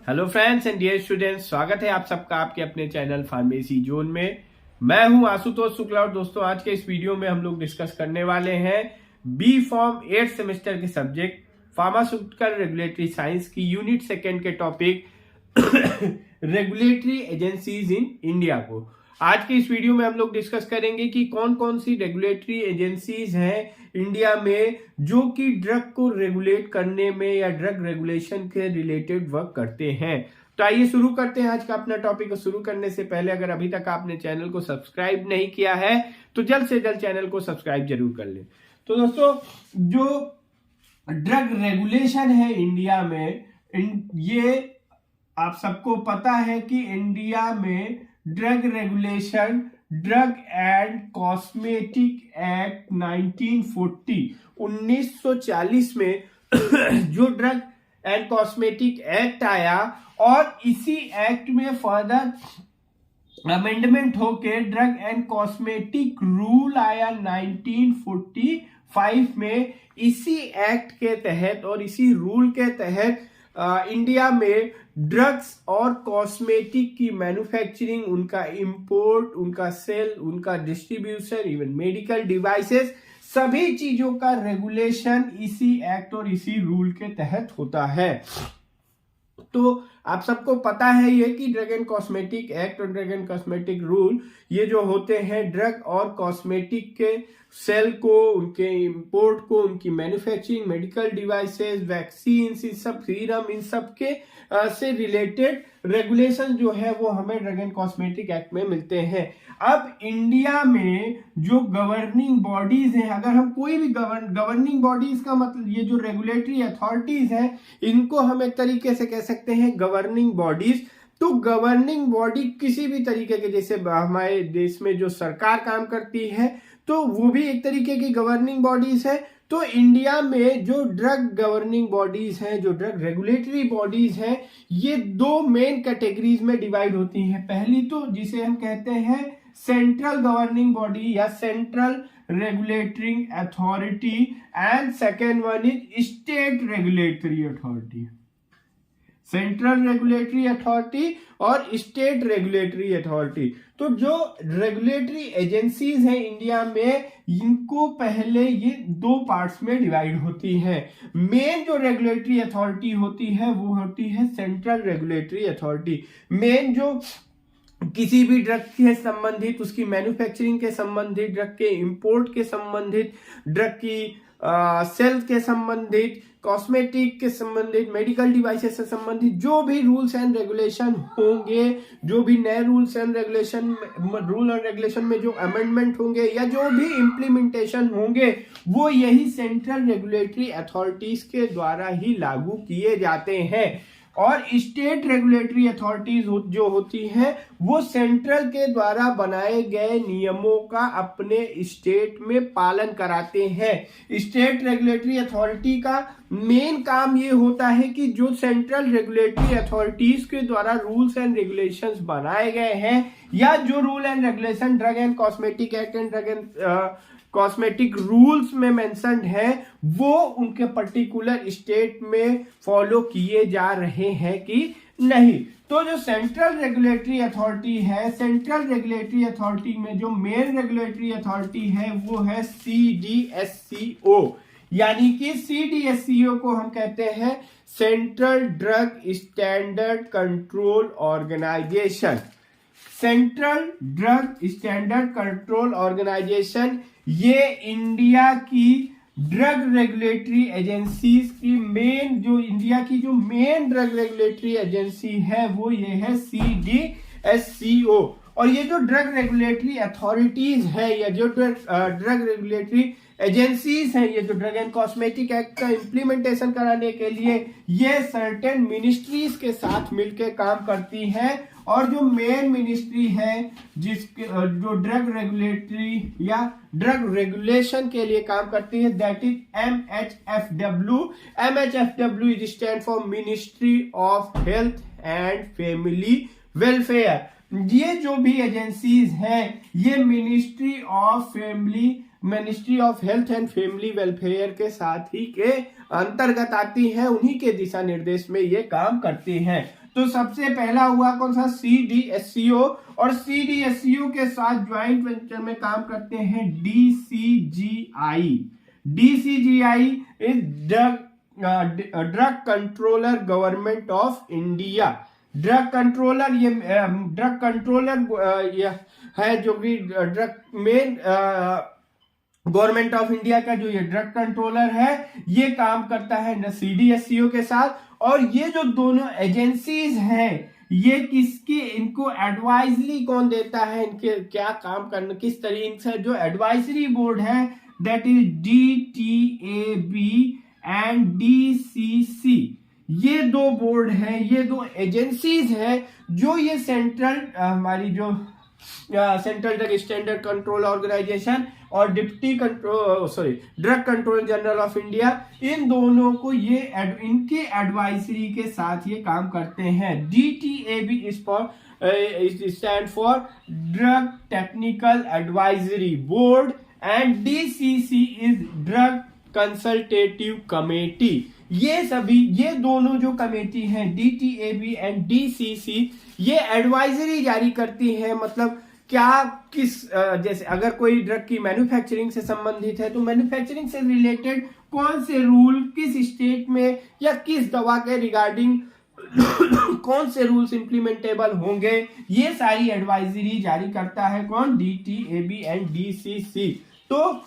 Hello friends and dear students, स्वागत है आप सबका आपके अपने चैनल फार्मेसी जोन में। मैं हूं आशुतोष शुक्ला और दोस्तों आज के इस वीडियो में हम लोग डिस्कस करने वाले हैं बी फॉर्म 8th सेमेस्टर के सब्जेक्ट फार्मास्यूटिकल रेगुलेटरी साइंस की यूनिट 2 के topic regulatory agencies in India को। आज के इस वीडियो में हम लोग डिस्कस करेंगे कि कौन कौन सी रेगुलेटरी एजेंसीज हैं इंडिया में जो कि ड्रग को रेगुलेट करने में या ड्रग रेगुलेशन के रिलेटेड वर्क करते हैं। तो आइए शुरू करते हैं आज का अपना टॉपिक। शुरू करने से पहले अगर अभी तक आपने चैनल को सब्सक्राइब नहीं किया है तो जल्द से जल्द चैनल को सब्सक्राइब जरूर कर लें। तो दोस्तों, जो ड्रग रेगुलेशन है इंडिया में, ये आप सबको पता है कि इंडिया में drug regulation drug and cosmetic act 1940 में जो ड्रग एंड कॉस्मेटिक एक्ट आया और इसी एक्ट में फर्दर अमेंडमेंट होके ड्रग एंड कॉस्मेटिक रूल आया 1945 में। इसी एक्ट के तहत और इसी रूल के तहत इंडिया में ड्रग्स और कॉस्मेटिक की मैन्युफैक्चरिंग, उनका इंपोर्ट, उनका सेल, उनका डिस्ट्रीब्यूशन, इवन मेडिकल डिवाइसेस, सभी चीजों का रेगुलेशन इसी एक्ट और इसी रूल के तहत होता है। तो आप सबको पता है ये कि ड्रग एंड कॉस्मेटिक एक्ट और ड्रग एंड कॉस्मेटिक रूल ये जो होते हैं ड्रग और कॉस्मेटिक के सेल को, उनके इंपोर्ट को, उनकी मैन्युफैक्चरिंग, मेडिकल डिवाइसेस, वैक्सीन, इन सब सीरम, इन सब के से रिलेटेड रेगुलेशन जो है वो हमें ड्रग एंड कॉस्मेटिक एक्ट में मिलते हैं। अब इंडिया में जो गवर्निंग बॉडीज हैं, अगर हम कोई भी गवर्निंग बॉडीज का मतलब ये जो रेगुलेटरी अथॉरिटीज हैं इनको हम एक तरीके से कह सकते हैं गवर्निंग बॉडीज। तो गवर्निंग बॉडी किसी भी तरीके के, जैसे हमारे देश में जो सरकार काम करती है तो वो भी एक तरीके की गवर्निंग बॉडीज है। तो इंडिया में जो ड्रग गवर्निंग बॉडीज हैं, जो ड्रग रेगुलेटरी बॉडीज हैं, ये दो मेन कैटेगरीज में डिवाइड होती हैं। पहली तो जिसे हम कहते हैं सेंट्रल गवर्निंग बॉडी या central regulatory authority, and second one is state regulatory authority. Central regulatory authority और स्टेट रेगुलेटरी अथॉरिटी। तो जो रेगुलेटरी एजेंसीज हैं इंडिया में, इनको पहले ये दो पार्ट्स में डिवाइड होती हैं। मेन जो रेगुलेटरी अथॉरिटी होती है वो होती है सेंट्रल रेगुलेटरी अथॉरिटी। मेन जो किसी भी ड्रग के संबंधित, उसकी मैन्युफैक्चरिंग के संबंधित, ड्रग के इंपोर्ट के संबंधित, ड्रग की सेल के संबंधित, कॉस्मेटिक के संबंधित, मेडिकल डिवाइसेस से संबंधित जो भी रूल्स एंड रेगुलेशन होंगे, जो भी नए रूल एंड रेगुलेशन में जो अमेंडमेंट होंगे या जो भी इम्प्लीमेंटेशन होंगे वो यही सेंट्रल रेगुलेटरी अथॉरिटीज के द्वारा ही लागू किए जाते हैं। और स्टेट रेगुलेटरी अथॉरिटीज जो होती हैं वो सेंट्रल के द्वारा बनाए गए नियमों का अपने स्टेट में पालन कराते हैं। स्टेट रेगुलेटरी अथॉरिटी का मेन काम ये होता है कि जो सेंट्रल रेगुलेटरी अथॉरिटीज के द्वारा रूल्स एंड रेगुलेशंस बनाए गए हैं या जो rule and regulation drug and cosmetic act and drug and cosmetic rules में मेंशन्ड है वो उनके पर्टिकुलर स्टेट में फॉलो किए जा रहे हैं कि नहीं। तो जो सेंट्रल रेगुलेटरी अथॉरिटी है, सेंट्रल रेगुलेटरी अथॉरिटी में जो मेन रेगुलेटरी अथॉरिटी है वो है CDSCO, यानी कि CDSCO को हम कहते हैं central drug standard control organisation. Central drug standard control organisation ये इंडिया की ड्रग रेगुलेटरी एजेंसीज की मेन, जो इंडिया की जो मेन ड्रग रेगुलेटरी एजेंसी है वो ये है CDSCO। और ये जो ड्रग रेगुलेटरी अथॉरिटीज है या जो ड्रग रेगुलेटरी एजेंसीज हैं, ये जो ड्रग एंड कॉस्मेटिक एक्ट का इम्प्लीमेंटेशन कराने के लिए ये सर्टेन मिनिस्ट्रीज के साथ मिलकर काम करती हैं। और जो मेन मिनिस्ट्री है जिसके जो ड्रग रेगुलेटरी या ड्रग रेगुलेशन के लिए काम करती है, that is MHFW। MHFW is stand for ministry of health and family welfare. ये जो भी एजेंसीज हैं ये ministry of health and family welfare के साथ ही के अंतर्गत आती हैं, उन्हीं के दिशा निर्देश में ये काम करती हैं। तो सबसे पहला हुआ कौन सा, CDSCO, और CDSCO के साथ ज्वाइंट वेंचर में काम करते हैं DCGI। DCGI is drug controller government of India. Drug controller, ये ड्रग कंट्रोलर है जो कि drug main government of India का जो ये ड्रग कंट्रोलर है, ये काम करता है न CDSCO के साथ। और ये जो दोनों एजेंसीज हैं, ये किसकी, इनको एडवाइजरी कौन देता है, इनके क्या काम करना, किस तरीके से, जो एडवाइजरी बोर्ड है that is DTAB and DCC। ये दो बोर्ड हैं, ये दो एजेंसीज हैं जो ये सेंट्रल हमारी जो central drug standard control organisation और deputy drug controller general of India, इन दोनों को ये इनके एडवाइजरी के साथ ये काम करते हैं। DTAB stand for drug technical advisory board and DCC is drug consultative committee. ये दोनों जो कमेटी हैं DTAB एंड DCC, ये एडवाइजरी जारी करती है, मतलब क्या किस जैसे अगर कोई ड्रग की मैन्युफैक्चरिंग से संबंधित है तो मैन्युफैक्चरिंग से रिलेटेड कौन से रूल किस स्टेट में या किस दवा के रिगार्डिंग कौन से रूल्स इंप्लीमेंटेबल होंगे, ये सारी एडवाइजरी जारी करता है कौन, DTAB एंड DCC। तो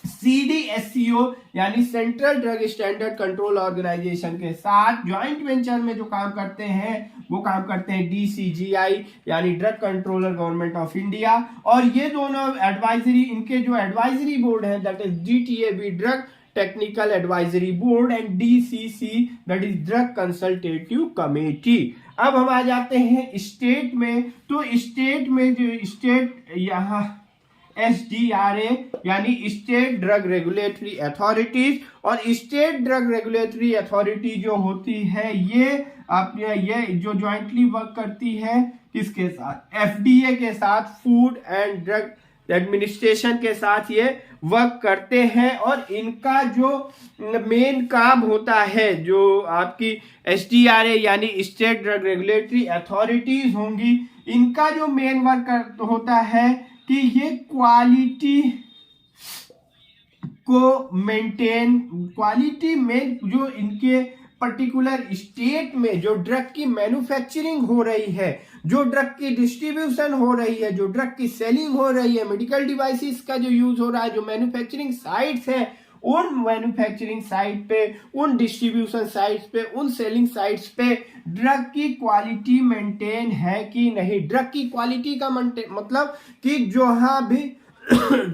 CDSCO यानी central drug standard control organisation के साथ ज्वाइंट वेंचर में जो काम करते हैं वो काम करते हैं DCGI यानी drug controller government of India. और ये दोनों एडवाइजरी, इनके जो एडवाइजरी बोर्ड है that is DTAB drug technical advisory board and DCC that is drug consultative committee. अब हम आ जाते हैं स्टेट में। तो स्टेट में जो स्टेट यहाँ SDRA यानी स्टेट ड्रग रेगुलेटरी अथॉरिटीज, और स्टेट ड्रग रेगुलेटरी अथॉरिटी जो होती है ये जो ज्वाइंटली वर्क करती है किसके साथ, FDA के साथ, फूड एंड ड्रग एडमिनिस्ट्रेशन के साथ ये वर्क करते हैं। और इनका जो मेन काम होता है, जो आपकी SDRA यानी स्टेट ड्रग रेगुलेटरी अथॉरिटीज होंगी, इनका जो मेन वर्क होता है कि ये क्वालिटी को मेंटेन, क्वालिटी में जो इनके पर्टिकुलर स्टेट में जो ड्रग की मैन्युफैक्चरिंग हो रही है, जो ड्रग की डिस्ट्रीब्यूशन हो रही है, जो ड्रग की सेलिंग हो रही है, मेडिकल डिवाइसेस का जो यूज हो रहा है, जो मैन्युफैक्चरिंग साइट्स है, उन मैन्युफैक्चरिंग साइट पे, उन डिस्ट्रीब्यूशन साइट्स पे, उन सेलिंग साइट्स पे ड्रग की क्वालिटी मेंटेन है कि नहीं। ड्रग की क्वालिटी का मतलब कि जहां भी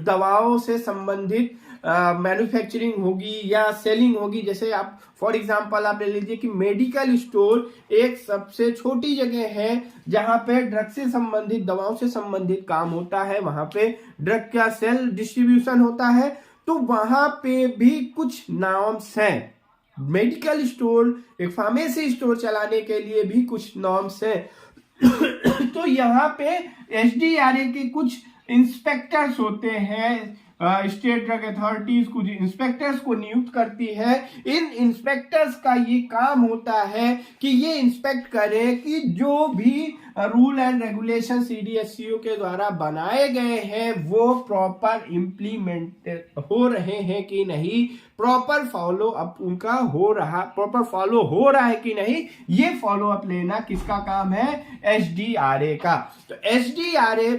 दवाओं से संबंधित मैन्युफैक्चरिंग होगी या सेलिंग होगी, जैसे आप फॉर एग्जांपल आप ले लीजिए कि मेडिकल स्टोर एक सबसे छोटी जगह है जहां पे ड्रग से संबंधित, दवाओं से संबंधित काम होता है, वहां पे ड्रग का सेल डिस्ट्रीब्यूशन होता है, तो वहां पे भी कुछ नॉर्म्स हैं। मेडिकल स्टोर, एक फार्मेसी स्टोर चलाने के लिए भी कुछ नॉर्म्स हैं। तो यहाँ पे SDRA के कुछ इंस्पेक्टर्स होते हैं, स्टेट ड्रग अथॉरिटीज कुछ इंस्पेक्टर्स को नियुक्त करती है। इन इंस्पेक्टर्स का ये काम होता है कि ये इंस्पेक्ट करें कि जो भी रूल एंड रेगुलेशन CDSCO के द्वारा बनाए गए हैं वो प्रॉपर इम्प्लीमेंट हो रहे हैं कि नहीं, प्रॉपर फॉलो अप उनका हो रहा, प्रॉपर फॉलो हो रहा है कि नहीं, ये फॉलो अप लेना किसका काम है, SDRA का। तो SDRA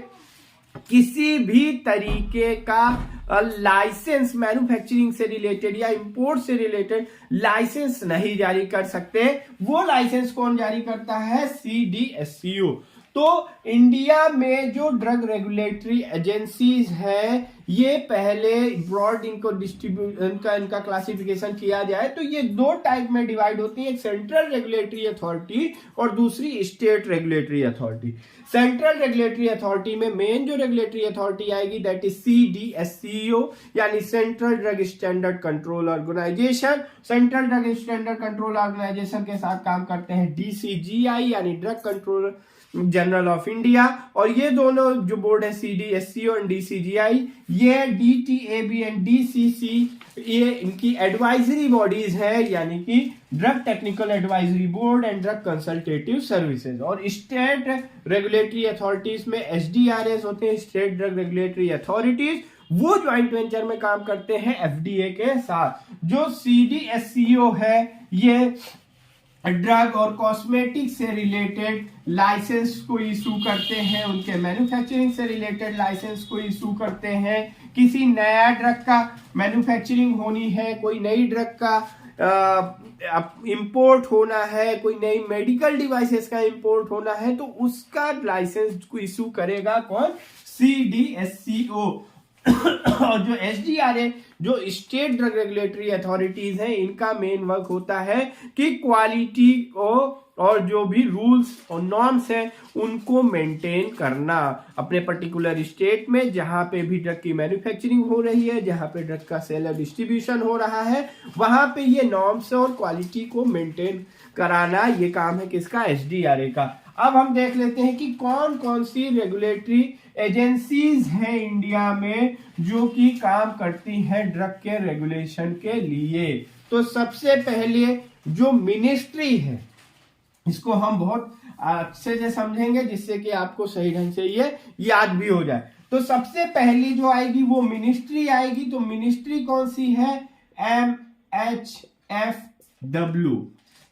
किसी भी तरीके का लाइसेंस मैन्युफैक्चरिंग से रिलेटेड या इंपोर्ट से रिलेटेड लाइसेंस नहीं जारी कर सकते। वो लाइसेंस कौन जारी करता है, CDSCO। तो इंडिया में जो ड्रग रेगुलेटरी एजेंसीज है, ये पहले ब्रॉड इनको इनका क्लासिफिकेशन किया जाए तो ये दो टाइप में डिवाइड होती है, एक सेंट्रल रेगुलेटरी अथॉरिटी और दूसरी state regulatory authority. Central regulatory authority में मेन जो रेगुलेटरी अथॉरिटी आएगी दैट इज CDSCO यानी central drug standard control organisation. Central drug standard control organisation के साथ काम करते हैं DCGI यानी drug control general of India. और ये दोनों जो बोर्ड है CDSCO एंड DCGI, ये DTAB एंड DCC, ये इनकी एडवाइजरी बॉडीज है, यानी कि drug technical advisory board and drug consultative services. और स्टेट रेगुलेटरी अथॉरिटीज में SDRS होते हैं, स्टेट ड्रग रेगुलेटरी अथॉरिटीज, वो ज्वाइंट वेंचर में काम करते हैं FDA के साथ। जो CDSCO है ये ड्रग और कॉस्मेटिक से रिलेटेड लाइसेंस को इशू करते हैं, उनके मैन्युफैक्चरिंग से रिलेटेड लाइसेंस को इशू करते हैं। किसी नया ड्रग का मैन्युफैक्चरिंग होनी है, कोई नई ड्रग का इंपोर्ट होना है, कोई नई मेडिकल डिवाइसेस का इंपोर्ट होना है, तो उसका लाइसेंस को इशू करेगा कौन? CDSCO। और जो SDRA, जो स्टेट ड्रग रेगुलेटरी अथॉरिटीज हैं, इनका मेन वर्क होता है कि क्वालिटी को और जो भी रूल्स और नॉर्म्स हैं उनको मेंटेन करना अपने पर्टिकुलर स्टेट में, जहां पे भी ड्रग की मैन्युफैक्चरिंग हो रही है, जहां पे ड्रग का सेल और डिस्ट्रीब्यूशन हो रहा है, वहां पे ये नॉर्म्स और क्वालिटी को मेंटेन कराना, ये काम है किसका? SDRA का। अब हम देख लेते हैं कि कौन कौन सी रेगुलेटरी एजेंसीज हैं इंडिया में जो कि काम करती हैं ड्रग के रेगुलेशन के लिए। तो सबसे पहले जो मिनिस्ट्री है, इसको हम बहुत अच्छे से समझेंगे जिससे कि आपको सही ढंग से ये याद भी हो जाए। तो सबसे पहली जो आएगी वो मिनिस्ट्री आएगी। तो मिनिस्ट्री कौन सी है? MHFW।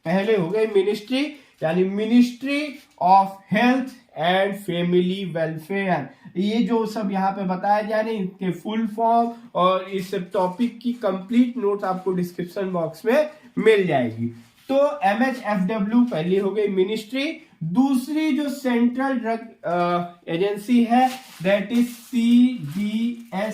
पहले हो गई मिनिस्ट्री, यानी ministry of health and family welfare. ये जो सब यहाँ पे बताया जा रहे हैं, इनके फुल फॉर्म और इस टॉपिक की कंप्लीट नोट आपको डिस्क्रिप्शन बॉक्स में मिल जाएगी। तो MHFW पहली हो गई मिनिस्ट्री। दूसरी जो सेंट्रल ड्रग एजेंसी है दैट इज CDSCO,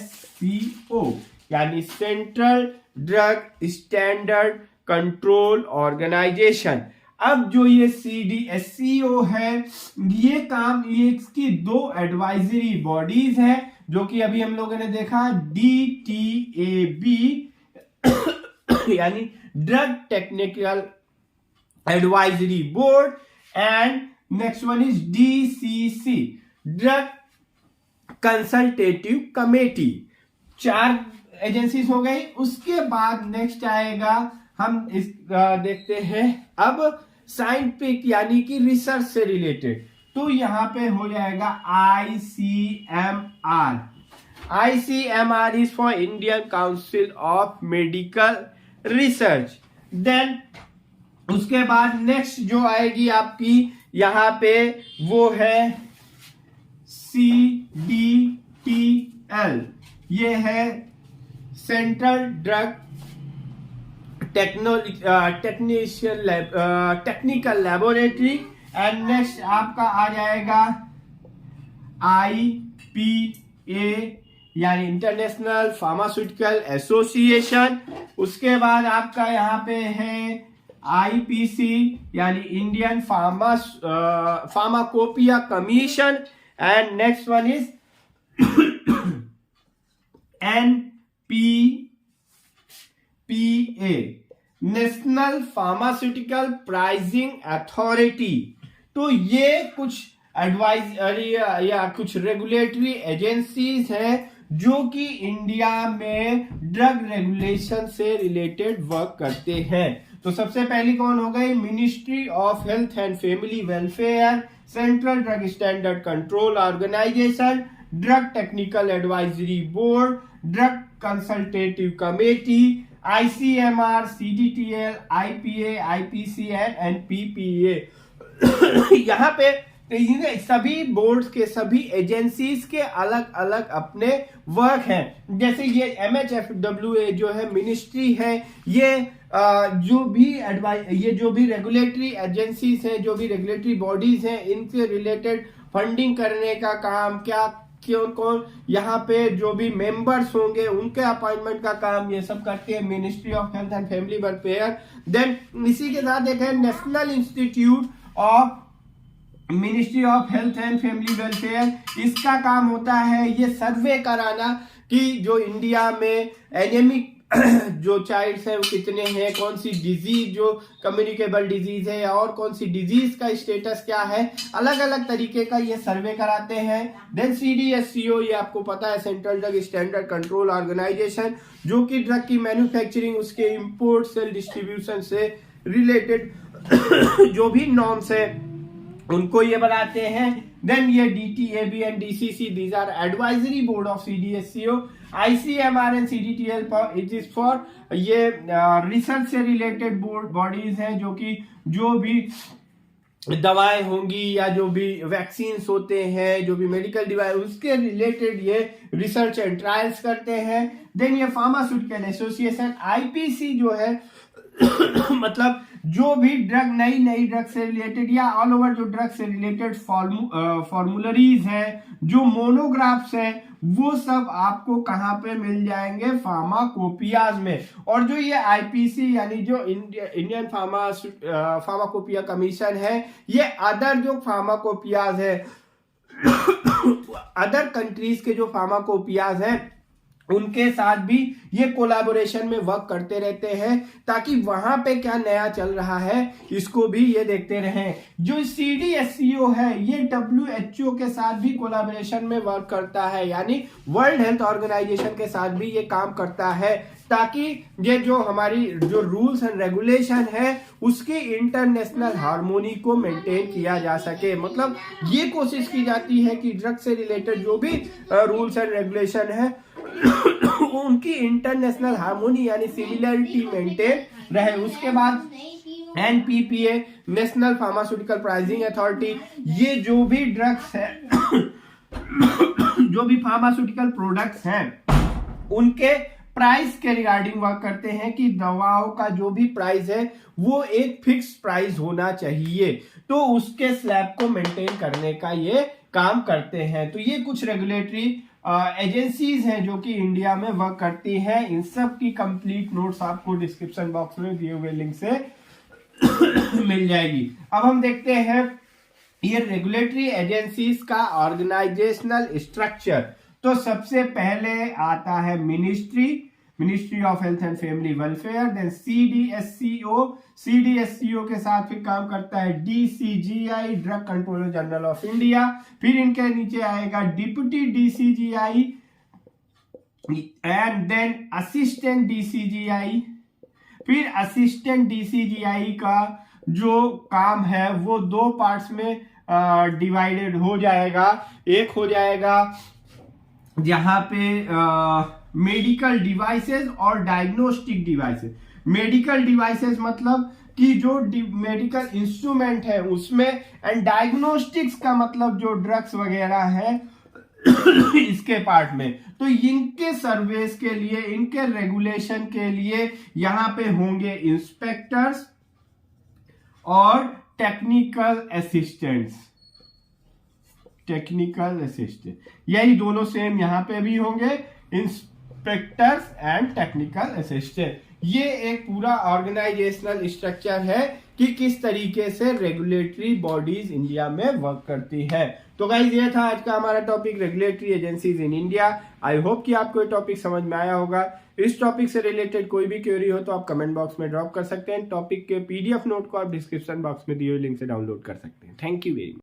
यानी central drug standard control organisation. अब जो ये CDSCO है, ये काम, ये इसकी दो एडवाइजरी बॉडीज हैं जो कि अभी हम लोगों ने देखा, DTAB यानी drug technical advisory board, and next one is DCC, drug consultative committee. 4 agencies हो गई। उसके बाद नेक्स्ट आएगा, हम इस देखते हैं अब साइंटिफिक यानी कि रिसर्च से रिलेटेड। तो यहां पे हो जाएगा ICMR। ICMR is for Indian council of medical research. Then उसके बाद नेक्स्ट जो आएगी आपकी यहां पे वो है CDTL, ये है central drug technical laboratory. And next आपका आ जाएगा IPA, यानी इंटरनेशनल फार्मास्यूटिकल एसोसिएशन। उसके बाद आपका यहाँ पे है IPC, यानी Indian pharmacopoeia commission. And next one is NPPA, national pharmaceutical pricing authority. तो ये कुछ एडवाइजरी या कुछ रेगुलेटरी एजेंसीज हैं जो कि इंडिया में ड्रग रेगुलेशन से रिलेटेड वर्क करते हैं। तो सबसे पहली कौन हो गई? Ministry of health and family welfare, central drug standard control organisation, drug technical advisory board, drug consultative committee, ICMR, CDTL, IPA, IPC and NPPA। यहाँ पे सभी बोर्ड्स के, सभी एजेंसीज के अलग अलग अपने वर्क हैं। जैसे ये MHFW जो है मिनिस्ट्री है, ये जो भी रेगुलेटरी एजेंसीज हैं, जो भी रेगुलेटरी बॉडीज हैं, इनसे रिलेटेड फंडिंग करने का काम, क्या कौन यहाँ पे जो भी मेंबर्स होंगे उनके अपॉइंटमेंट का काम, ये सब करती है ministry of health and family welfare. Then इसी के साथ देखें national institute of ministry of health and family welfare, इसका काम होता है ये सर्वे कराना कि जो इंडिया में जो चाइल्ड्स हैं वो कितने हैं, कौन सी डिजीज जो कम्युनिकेबल डिजीज है, और कौन सी डिजीज का स्टेटस क्या है, अलग अलग तरीके का ये सर्वे कराते हैं। देन CDSCO, ये आपको पता है, central drug standard control organisation, जो कि ड्रग की मैन्युफैक्चरिंग, उसके इंपोर्ट, सेल डिस्ट्रीब्यूशन से रिलेटेड जो भी नॉर्म्स है उनको ये बनाते हैं। देन ये DTAB and DCC, these are advisory board of CDSCO। ICMR and CDTL it is for ये रिसर्च से रिलेटेड बॉडीज हैं, जो कि जो भी दवाएं होंगी या जो भी वैक्सीन होते हैं, जो भी मेडिकल डिवाइस, उसके रिलेटेड ये रिसर्च एंड ट्रायल्स करते हैं। देन ये फार्मास्यूटिकल एसोसिएशन IPC जो है मतलब जो भी ड्रग, नई ड्रग से रिलेटेड या ऑल ओवर जो ड्रग से रिलेटेड फॉर्मूलरीज है, जो मोनोग्राफ्स है, वो सब आपको कहां पे मिल जाएंगे, फार्माकोपियाज में। और जो ये IPC यानी जो इंडियन फार्माकोपिया कमीशन है, ये अदर जो फार्माकोपियाज है अदर कंट्रीज के जो फार्माकोपियाज है उनके साथ भी ये कोलैबोरेशन में वर्क करते रहते हैं, ताकि वहां पे क्या नया चल रहा है इसको भी ये देखते रहें। जो CDSCO है ये WHO के साथ भी कोलैबोरेशन में वर्क करता है, यानी वर्ल्ड हेल्थ ऑर्गेनाइजेशन के साथ भी ये काम करता है, ताकि ये जो हमारी जो रूल्स एंड रेगुलेशन है उसके इंटरनेशनल हार्मोनी को मेंटेन किया जा सके। मतलब ये कोशिश की जाती है कि ड्रग से रिलेटेड जो भी रूल्स एंड रेगुलेशन है उनकी इंटरनेशनल हार्मोनी यानी सिमिलरिटी मेंटेन रहे। उसके बाद NPPA, national pharmaceutical pricing authority, ये जो भी ड्रग्स है जो भी फार्मास्यूटिकल प्रोडक्ट्स हैं उनके प्राइस के रिगार्डिंग वर्क करते हैं कि दवाओं का जो भी प्राइस है वो एक फिक्स प्राइस होना चाहिए, तो उसके स्लैब को मेंटेन करने का ये काम करते हैं। तो ये कुछ रेगुलेटरी एजेंसीज हैं जो कि इंडिया में वर्क करती हैं। इन सब की कंप्लीट नोट्स आपको डिस्क्रिप्शन बॉक्स में दिए हुए लिंक से मिल जाएगी। अब हम देखते हैं ये रेगुलेटरी एजेंसीज का ऑर्गेनाइजेशनल स्ट्रक्चर। तो सबसे पहले आता है ministry of health and family welfare. Then CDSCO के साथ फिर काम करता है DCGI, drug controller general of India. फिर इनके नीचे आएगा deputy DCGI and then assistant DCGI। फिर असिस्टेंट DCGI का जो काम है वो दो पार्ट्स में डिवाइडेड हो जाएगा। एक हो जाएगा जहां पे मेडिकल डिवाइसेस और डायग्नोस्टिक डिवाइसेस। मेडिकल डिवाइसेस मतलब कि जो मेडिकल इंस्ट्रूमेंट है उसमें, एंड डायग्नोस्टिक्स का मतलब जो ड्रग्स वगैरह है इसके पार्ट में। तो इनके सर्वेस के लिए, इनके रेगुलेशन के लिए यहां पे होंगे इंस्पेक्टर्स और टेक्निकल असिस्टेंट, यही दोनों सेम यहां पे भी होंगे, इंस्पेक्टर्स एंड टेक्निकल असिस्टेंट। ये एक पूरा ऑर्गेनाइजेशनल स्ट्रक्चर है कि किस तरीके से रेगुलेटरी बॉडीज इंडिया में वर्क करती है। तो गाइस ये था आज का हमारा topic, regulatory agencies in India. I hope कि आपको ये टॉपिक समझ में आया होगा। इस टॉपिक से रिलेटेड कोई भी क्वेरी हो तो आप कमेंट बॉक्स में ड्रॉप कर सकते हैं। टॉपिक के PDF नोट को आप डिस्क्रिप्शन बॉक्स में दिए हुए लिंक से डाउनलोड कर सकते हैं। Thank you very much.